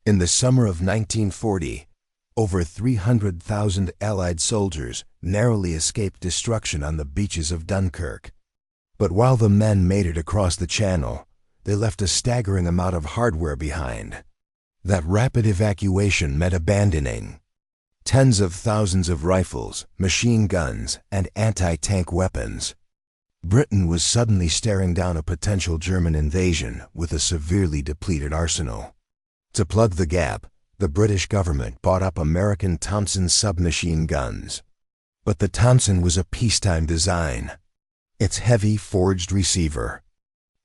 In the summer of 1940, over 300,000 Allied soldiers narrowly escaped destruction on the beaches of Dunkirk. But while the men made it across the Channel, they left a staggering amount of hardware behind. That rapid evacuation meant abandoning tens of thousands of rifles, machine guns, and anti-tank weapons. Britain was suddenly staring down a potential German invasion with a severely depleted arsenal. To plug the gap, the British government bought up American Thompson submachine guns. But the Thompson was a peacetime design. Its heavy forged receiver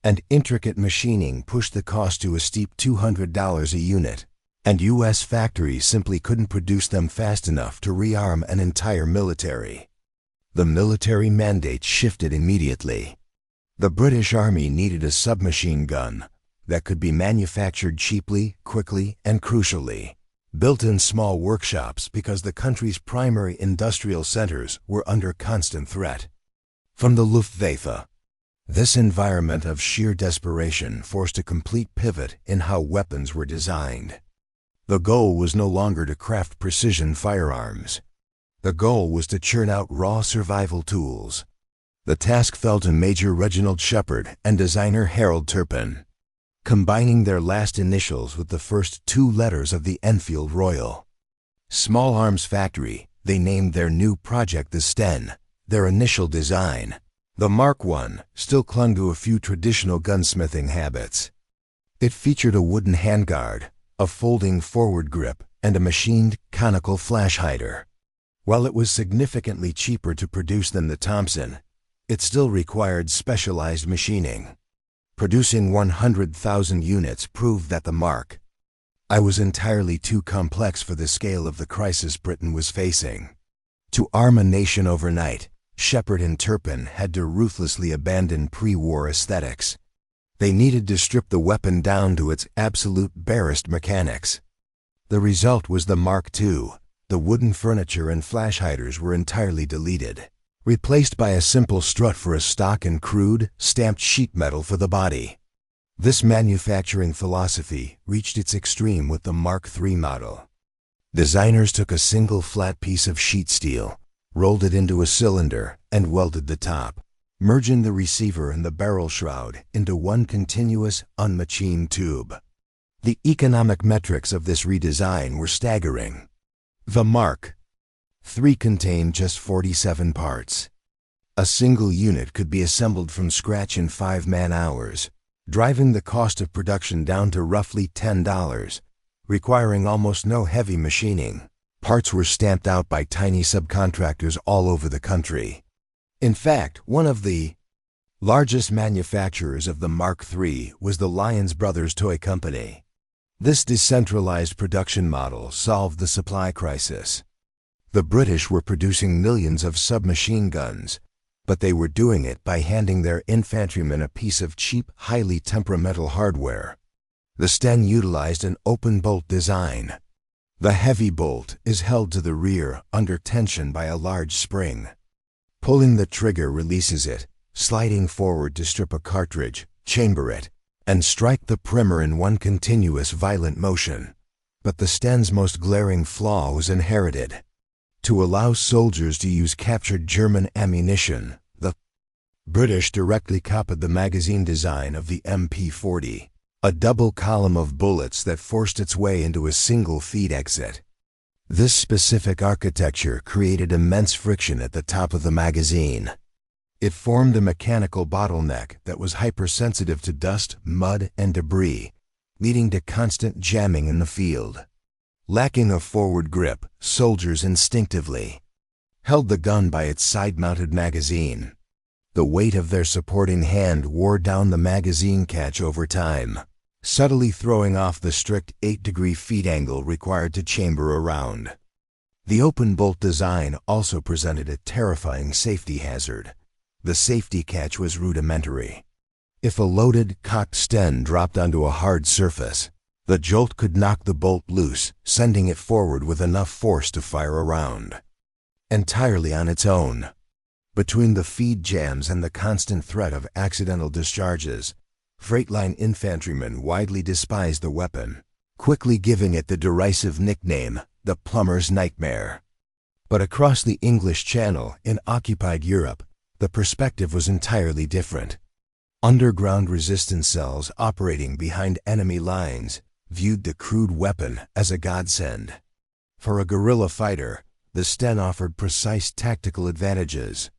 and intricate machining pushed the cost to a steep $200 a unit, and U.S. factories simply couldn't produce them fast enough to rearm an entire military. The military mandate shifted immediately. The British Army needed a submachine gun that could be manufactured cheaply, quickly, and crucially, built in small workshops because the country's primary industrial centers were under constant threat from the Luftwaffe. This environment of sheer desperation forced a complete pivot in how weapons were designed. The goal was no longer to craft precision firearms. The goal was to churn out raw survival tools. The task fell to Major Reginald Shepard and designer Harold Turpin. Combining their last initials with the first two letters of the Enfield Royal Small Arms Factory, they named their new project the Sten. Their initial design, the Mark I, still clung to a few traditional gunsmithing habits. It featured a wooden handguard, a folding forward grip, and a machined conical flash hider. While it was significantly cheaper to produce than the Thompson, it still required specialized machining. Producing 100,000 units proved that the Mark I was entirely too complex for the scale of the crisis Britain was facing. To arm a nation overnight, Shepard and Turpin had to ruthlessly abandon pre-war aesthetics. They needed to strip the weapon down to its absolute barest mechanics. The result was the Mark II. The wooden furniture and flash hiders were entirely deleted, replaced by a simple strut for a stock and crude, stamped sheet metal for the body. This manufacturing philosophy reached its extreme with the Mark III model. Designers took a single flat piece of sheet steel, rolled it into a cylinder, and welded the top, merging the receiver and the barrel shroud into one continuous, unmachined tube. The economic metrics of this redesign were staggering. The Mark III contained just 47 parts. A single unit could be assembled from scratch in 5 man-hours, driving the cost of production down to roughly $10, requiring almost no heavy machining. Parts were stamped out by tiny subcontractors all over the country. In fact, one of the largest manufacturers of the Mark III was the Lyons Brothers Toy Company. This decentralized production model solved the supply crisis. The British were producing millions of submachine guns, but they were doing it by handing their infantrymen a piece of cheap, highly temperamental hardware. The Sten utilized an open bolt design. The heavy bolt is held to the rear under tension by a large spring. Pulling the trigger releases it, sliding forward to strip a cartridge, chamber it, and strike the primer in one continuous violent motion. But the Sten's most glaring flaw was inherited. To allow soldiers to use captured German ammunition, the British directly copied the magazine design of the MP40. A double column of bullets that forced its way into a single feed exit. This specific architecture created immense friction at the top of the magazine. It formed a mechanical bottleneck that was hypersensitive to dust, mud, and debris, leading to constant jamming in the field. Lacking a forward grip, soldiers instinctively held the gun by its side-mounted magazine. The weight of their supporting hand wore down the magazine catch over time, subtly throwing off the strict 8-degree feed angle required to chamber a round. The open bolt design also presented a terrifying safety hazard. The safety catch was rudimentary. If a loaded, cocked Sten dropped onto a hard surface, the jolt could knock the bolt loose, sending it forward with enough force to fire a round. Entirely on its own. Between the feed jams and the constant threat of accidental discharges, Freight line infantrymen widely despised the weapon, quickly giving it the derisive nickname, the plumber's nightmare. But across the English Channel in occupied Europe, the perspective was entirely different. Underground resistance cells operating behind enemy lines viewed the crude weapon as a godsend. For a guerrilla fighter, the Sten offered precise tactical advantages.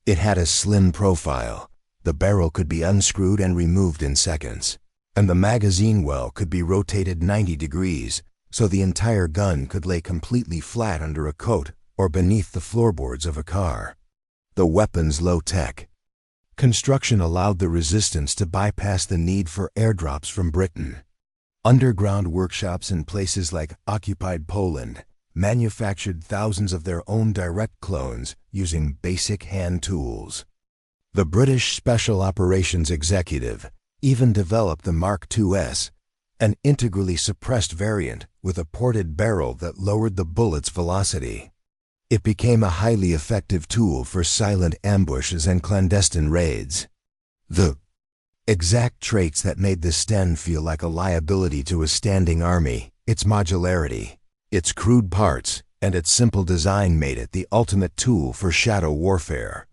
It had a slim profile, the barrel could be unscrewed and removed in seconds, and the magazine well could be rotated 90 degrees, so the entire gun could lay completely flat under a coat or beneath the floorboards of a car. The weapon's low-tech construction allowed the resistance to bypass the need for airdrops from Britain. Underground workshops in places like occupied Poland manufactured thousands of their own direct clones using basic hand tools. The British Special Operations Executive even developed the Mark IIs, an integrally suppressed variant with a ported barrel that lowered the bullet's velocity. It became a highly effective tool for silent ambushes and clandestine raids. The exact traits that made the Sten feel like a liability to a standing army, its modularity, its crude parts, and its simple design made it the ultimate tool for shadow warfare.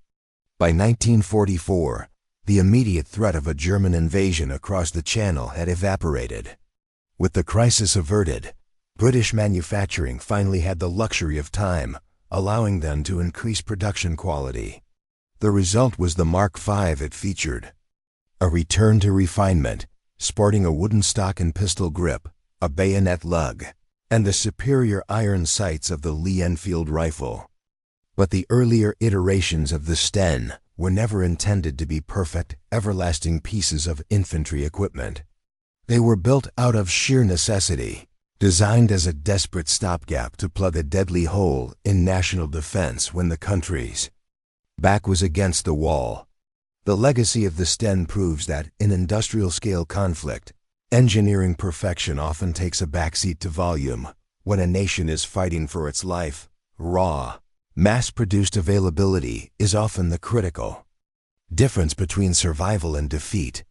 By 1944, the immediate threat of a German invasion across the Channel had evaporated. With the crisis averted, British manufacturing finally had the luxury of time, allowing them to increase production quality. The result was the Mark V it featured. A return to refinement, sporting a wooden stock and pistol grip, a bayonet lug, and the superior iron sights of the Lee-Enfield rifle. But the earlier iterations of the Sten were never intended to be perfect, everlasting pieces of infantry equipment. They were built out of sheer necessity, designed as a desperate stopgap to plug a deadly hole in national defense when the country's back was against the wall. The legacy of the Sten proves that in industrial-scale conflict, engineering perfection often takes a backseat to volume. When a nation is fighting for its life, raw, mass-produced availability is often the critical difference between survival and defeat.